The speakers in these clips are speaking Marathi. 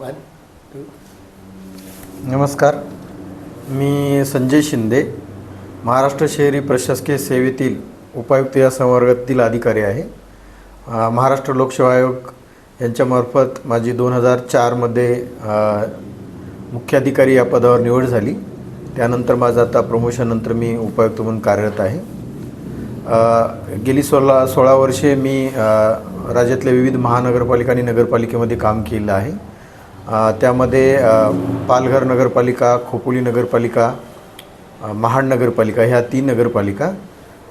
One two. नमस्कार. मी संजय शिंदे, महाराष्ट्र शहरी प्रशासकीय सेवेतील उपायुक्त या संवर्गातील अधिकारी आहे. महाराष्ट्र लोकसेवा आयोग यांच्यामार्फत माझी 2004मध्ये मुख्याधिकारी या पदावर निवड झाली. त्यानंतर माझं आता प्रमोशननंतर मी उपायुक्त म्हणून कार्यरत आहे. गेली 16 वर्षे मी राज्यातल्या विविध महानगरपालिका आणि नगरपालिकेमध्ये काम केलं आहे. त्यामध्ये पालघर नगरपालिका, खोपोली नगरपालिका, महाड नगरपालिका ह्या 3 नगरपालिका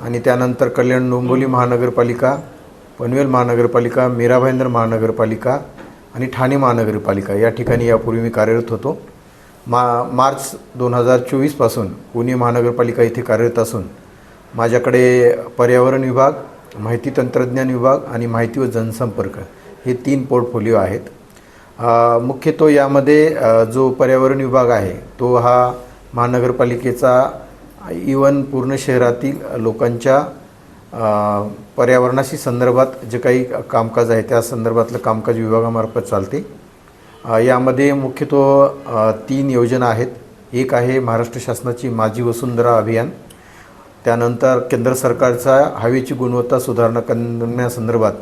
आणि त्यानंतर कल्याण डोंबिवली महानगरपालिका, पनवेल महानगरपालिका, मीरा भाईंदर महानगरपालिका आणि ठाणे महानगरपालिका या ठिकाणी यापूर्वी मी कार्यरत होतो. मार्च 2024 पासून पुणे महानगरपालिका इथे कार्यरत असून माझ्याकडे पर्यावरण विभाग, माहिती तंत्रज्ञान विभाग आणि माहिती व जनसंपर्क हे 3 पोर्टफोलिओ आहेत. मुख्यतः यामध्ये जो पर्यावरण विभाग आहे तो हा महानगरपालिकेचा इवन पूर्ण शहरातील लोकांच्या पर्यावरणाशी संदर्भात जे काही कामकाज आहे त्या संदर्भातलं कामकाज विभागामार्फत चालते. यामध्ये मुख्यतः 3 योजना आहेत. एक आहे महाराष्ट्र शासनाची माझी वसुंधरा अभियान, त्यानंतर केंद्र सरकारचा हवेची गुणवत्ता सुधारणा करण्यासंदर्भात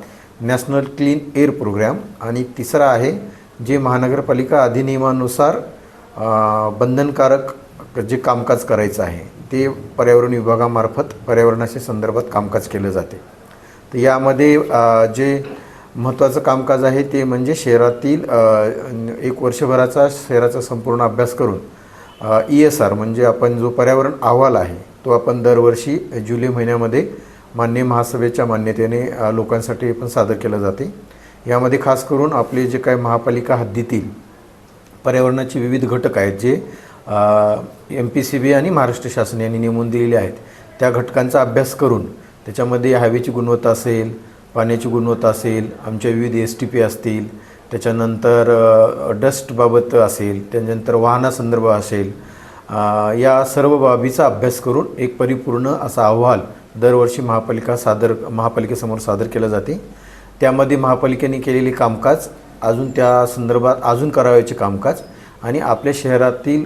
नॅशनल क्लीन एअर प्रोग्राम आणि तिसरा आहे जे महानगरपालिका अधिनियमानुसार बंधनकारक जे कामकाज करायचं आहे ते पर्यावरण विभागामार्फत पर्यावरणाशी संदर्भात कामकाज केलं जाते. तर यामध्ये जे महत्त्वाचं कामकाज आहे ते म्हणजे शहरातील 1 वर्षभराचा शहराचा संपूर्ण अभ्यास करून ESR म्हणजे आपण जो पर्यावरण अहवाल आहे तो आपण दरवर्षी जुलै महिन्यामध्ये माननीय महासभेच्या मान्यतेने लोकांसाठी पण सादर केलं जाते. यामध्ये खास करून आपले जे काही महापालिका हद्दीतील पर्यावरणाचे विविध घटक आहेत जे MPCB आणि महाराष्ट्र शासन यांनी नेमून दिलेले आहेत त्या घटकांचा अभ्यास करून त्याच्यामध्ये हवेची गुणवत्ता असेल, पाण्याची गुणवत्ता असेल, आमच्या विविध STP असतील, त्याच्यानंतर डस्टबाबत असेल, त्यानंतर वाहनासंदर्भ असेल, या सर्व बाबीचा अभ्यास करून एक परिपूर्ण असा अहवाल दरवर्षी महापालिकेसमोर सादर केला जाते. त्यामध्ये महापालिकेने केलेले कामकाज, अजून त्या संदर्भात अजून करावयाचे कामकाज आणि आपल्या शहरातील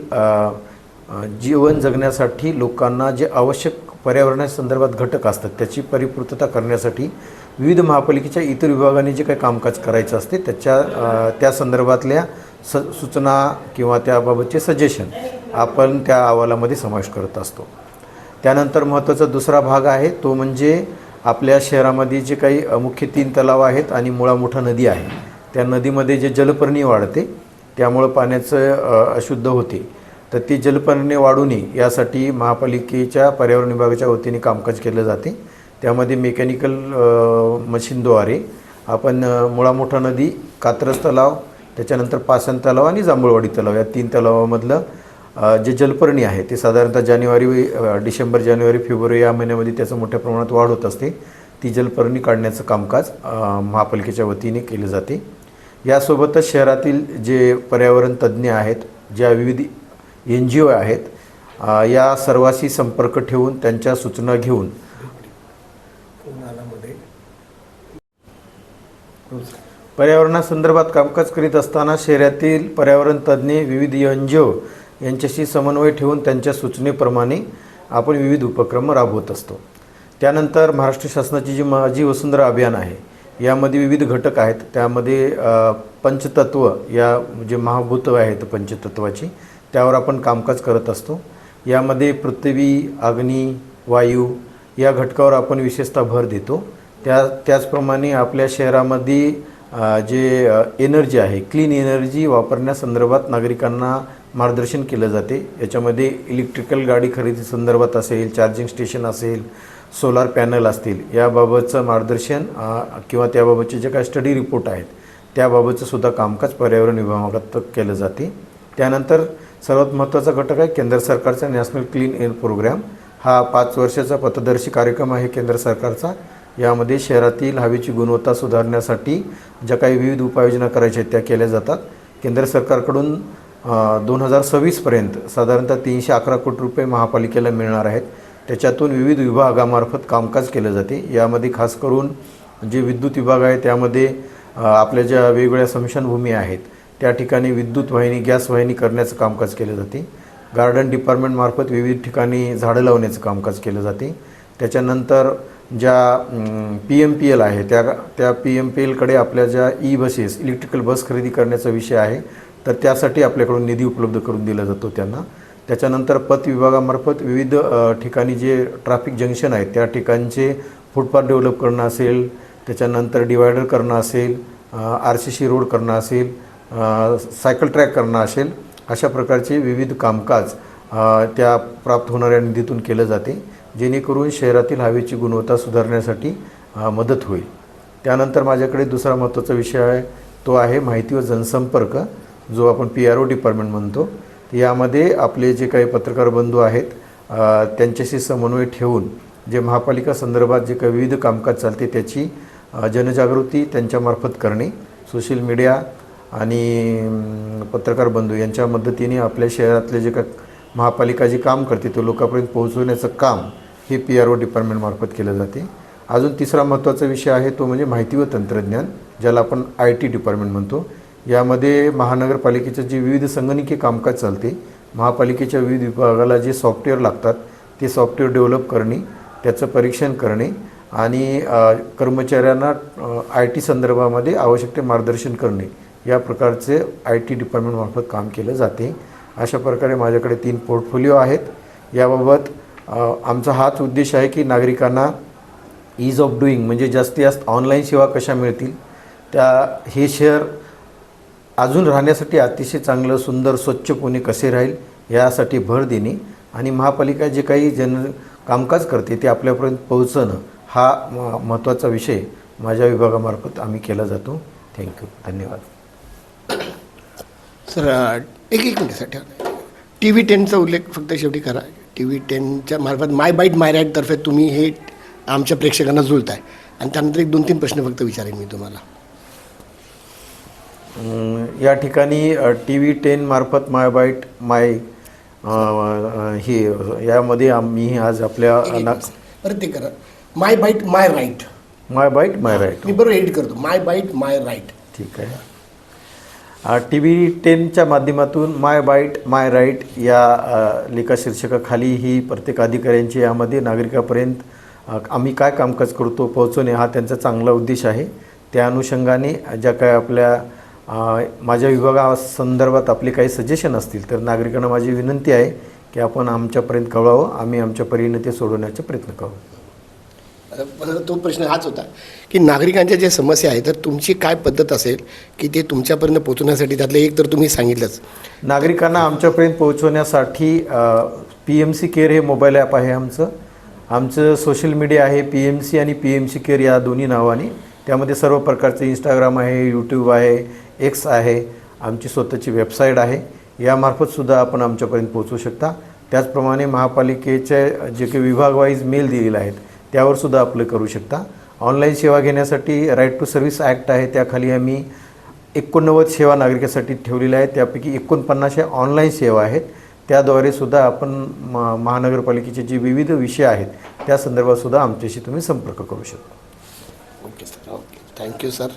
जीवन जगण्यासाठी लोकांना जे आवश्यक पर्यावरणासंदर्भात घटक असतात त्याची परिपूर्तता करण्यासाठी विविध महापालिकेच्या इतर विभागांनी जे काही कामकाज करायचं असते त्या संदर्भातल्या सूचना किंवा त्याबाबतचे सजेशन आपण त्या अहवालामध्ये समावेश करत असतो. त्यानंतर महत्त्वाचा दुसरा भाग आहे तो म्हणजे आपल्या शहरामध्ये जे काही मुख्य 3 तलाव आहेत आणि मुळा मोठा नदी आहे त्या नदीमध्ये जे जलपर्णी वाढते त्यामुळं पाण्याचं अशुद्ध होते. तर ती जलपर्णी वाढू नये यासाठी महापालिकेच्या पर्यावरण विभागाच्या वतीने कामकाज केलं जाते. त्यामध्ये मेकॅनिकल मशीनद्वारे आपण मुळा मोठा नदी, कात्रज तलाव, त्याच्यानंतर पाषाण तलाव आणि जांभूळवाडी तलाव या 3 तलावामधलं जे जलपर्णी आहे ते साधारणतः डिसेंबर, जानेवारी, फेब्रुवारी या महिन्यामध्ये त्याचं मोठ्या प्रमाणात वाढ होत असते. ती जलपर्णी काढण्याचं कामकाज महापालिकेच्या वतीने केले जाते. यासोबतच शहरातील जे पर्यावरण तज्ज्ञ आहेत, ज्या विविध NGO आहेत या सर्वांशी संपर्क ठेवून त्यांच्या सूचना घेऊन पर्यावरणासंदर्भात कामकाज करीत असताना शहरातील पर्यावरण तज्ज्ञ विविध NGO यांच्याशी समन्वय ठेवून त्यांच्या सूचनेप्रमाणे आपण विविध उपक्रम राबवत असतो. त्यानंतर महाराष्ट्र शासनाची जी माझी वसुंधरा अभियान आहे यामध्ये विविध घटक आहेत. त्यामध्ये पंचतत्व या जे महाभूत आहेत पंचतत्वाची त्यावर आपण कामकाज करत असतो. यामध्ये पृथ्वी, अग्नी, वायू या घटकावर आपण विशेषतः भर देतो. त्याचप्रमाणे आपल्या शहरामध्ये जे एनर्जी आहे, क्लीन एनर्जी वापरण्यासंदर्भात नागरिकांना मार्गदर्शन केलं जाते. याच्यामध्ये इलेक्ट्रिकल गाडी खरेदी संदर्भात असेल, चार्जिंग स्टेशन असेल, सोलार पॅनल असतील याबाबतचं मार्गदर्शन किंवा त्याबाबतचे जे काही स्टडी रिपोर्ट आहेत त्याबाबतचं सुद्धा कामकाज पर्यावरण विभागात केलं जाते. त्यानंतर सर्वात महत्त्वाचा घटक आहे केंद्र सरकारचा नॅशनल क्लीन एअर प्रोग्राम. हा 5 वर्षाचा पथदर्शी कार्यक्रम आहे केंद्र सरकारचा. यामध्ये शहरातील हवेची गुणवत्ता सुधारण्यासाठी ज्या काही विविध उपाययोजना करायच्या आहेत त्या केल्या जातात. केंद्र सरकारकडून 2026 पर्यंत साधारणतः 311 कोटी रुपये महापालिकेला मिळणार आहेत. त्याच्यातून विविध विभागामार्फत कामकाज केलं जाते. यामध्ये खास करून जे विद्युत विभाग आहे त्यामध्ये आपल्या ज्या वेगवेगळ्या स्मशानभूमी आहेत त्या ठिकाणी विद्युत वाहिनी, गॅस वाहिनी करण्याचं कामकाज केलं जाते. गार्डन डिपार्टमेंटमार्फत विविध ठिकाणी झाडं लावण्याचं कामकाज केलं जाते. त्याच्यानंतर ज्या PMPL आहे त्या PMPLकडे आपल्या ज्या बसेस, इलेक्ट्रिकल बस खरेदी करण्याचा विषय आहे, तर त्यासाठी आपल्याकडून निधी उपलब्ध करून दिला जातो त्यांना. त्याच्यानंतर पथ विभागामार्फत विविध ठिकाणी जे ट्रॅफिक जंक्शन आहेत त्या ठिकाणचे फुटपाथ डेव्हलप करणं असेल, त्याच्यानंतर डिवायडर करणं असेल, RCC रोड करणं असेल, सायकल ट्रॅक करणं असेल, अशा प्रकारचे विविध कामकाज त्या प्राप्त होणाऱ्या निधीतून केलं जाते, जेणेकरून शहरातील हवेची गुणवत्ता सुधारण्यासाठी मदत होईल. त्यानंतर माझ्याकडे दुसरा महत्त्वाचा विषय आहे, तो आहे माहिती व जनसंपर्क, जो आपण PRO डिपार्टमेंट म्हणतो. यामध्ये आपले जे काही पत्रकार बंधू आहेत त्यांच्याशी समन्वय ठेवून जे महापालिका संदर्भात जे काही विविध कामकाज चालते त्याची जनजागृती त्यांच्यामार्फत करणे, सोशल मीडिया आणि पत्रकार बंधू यांच्या मदतीने आपल्या शहरातले जे काही महापालिका जे काम करते ते लोकांपर्यंत पोहोचवण्याचं काम हे PRO डिपार्टमेंटमार्फत केलं जाते. अजून तिसरा महत्त्वाचा विषय आहे तो म्हणजे माहिती व तंत्रज्ञान, ज्याला आपण IT डिपार्टमेंट म्हणतो. यामध्ये महानगरपालिकेचं जे विविध संगणकीय कामकाज चालते, महापालिकेच्या विविध विभागाला जे सॉफ्टवेअर लागतात ते सॉफ्टवेअर डेव्हलप करणे, त्याचं परीक्षण करणे आणि कर्मचाऱ्यांना IT संदर्भामध्ये आवश्यक ते मार्गदर्शन करणे, या प्रकारचे IT डिपार्टमेंटमार्फत काम केलं जाते. अशा प्रकारे माझ्याकडे 3 पोर्टफोलिओ आहेत. याबाबत आमचा हाच उद्देश आहे की नागरिकांना ईज ऑफ डुईंग म्हणजे जास्तीत जास्त ऑनलाईन सेवा कशा मिळतील, हे शहर अजून राहण्यासाठी अतिशय चांगलं, सुंदर, स्वच्छ पुणे कसे राहील यासाठी भर देणे आणि महापालिका जे काही कामकाज करते ते आपल्यापर्यंत पोहोचणं हा महत्त्वाचा विषय माझ्या विभागामार्फत आम्ही केला जातो. थँक्यू, धन्यवाद. सर, एक मिनिटसाठी TV10चा उल्लेख फक्त शेवटी करा. TV10च्या मार्फत माय बाईट माय राईटतर्फे तुम्ही हे आमच्या प्रेक्षकांना जुळत आहे आणि त्यानंतर 1-2-3 प्रश्न फक्त विचारेन मी तुम्हाला. या ठिकाणी TV10 मार्फत माय बाईट माय हे यामध्ये आम्ही आज आपल्या परत ते करा, माय बाईट माय राईट. माय बाईट माय राईट मी बरोबर एडिट करतो, माय बाईट माय राईट. ठीक आहे. TV10च्या माध्यमातून माय बाईट माय राईट या लेखा शीर्षकाखाली ही प्रत्येक अधिकाऱ्यांची यामध्ये नागरिकापर्यंत आम्ही काय कामकाज करतो पोहोचवणे हा त्यांचा चांगला उद्देश आहे. त्या अनुषंगाने ज्या काय आपल्या माझ्या विभागासंदर्भात आपले काही सजेशन असतील तर नागरिकांना माझी विनंती आहे की आपण आमच्यापर्यंत कळवावं, आम्ही आमच्या परीने ते सोडवण्याचा प्रयत्न करू. तो प्रश्न हाच होता की नागरिकांच्या ज्या समस्या आहेत तर तुमची काय पद्धत असेल की ते तुमच्यापर्यंत पोहोचवण्यासाठी, त्यातलं एक तर तुम्ही सांगितलंच, नागरिकांना आमच्यापर्यंत पोहोचवण्यासाठी PMC केअर हे मोबाईल ॲप आहे आमचं सोशल मीडिया आहे PMC आणि PMC केअर या दोन्ही नावाने. त्यामध्ये सर्व प्रकारचे इंस्टाग्राम आहे, यूट्यूब आहे, X आहे, आमची स्वतःची वेबसाईट आहे. यामार्फतसुद्धा आपण आमच्यापर्यंत पोहोचू शकता. त्याचप्रमाणे महापालिकेचे जे काही विभागवाईज मेल दिलेले आहेत त्यावरसुद्धा अप्लाय करू शकता. ऑनलाईन सेवा घेण्यासाठी राईट टू सर्व्हिस ॲक्ट आहे, त्याखाली आम्ही 89 सेवा नागरिकांसाठी ठेवलेल्या आहेत. त्यापैकी 49 ऑनलाईन सेवा आहेत. त्याद्वारे सुद्धा आपण महानगरपालिकेचे जे विविध विषय आहेत त्या संदर्भातसुद्धा आमच्याशी तुम्ही संपर्क करू शकता. Okay sir, okay, thank you sir,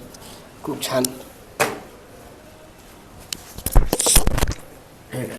खूप छान.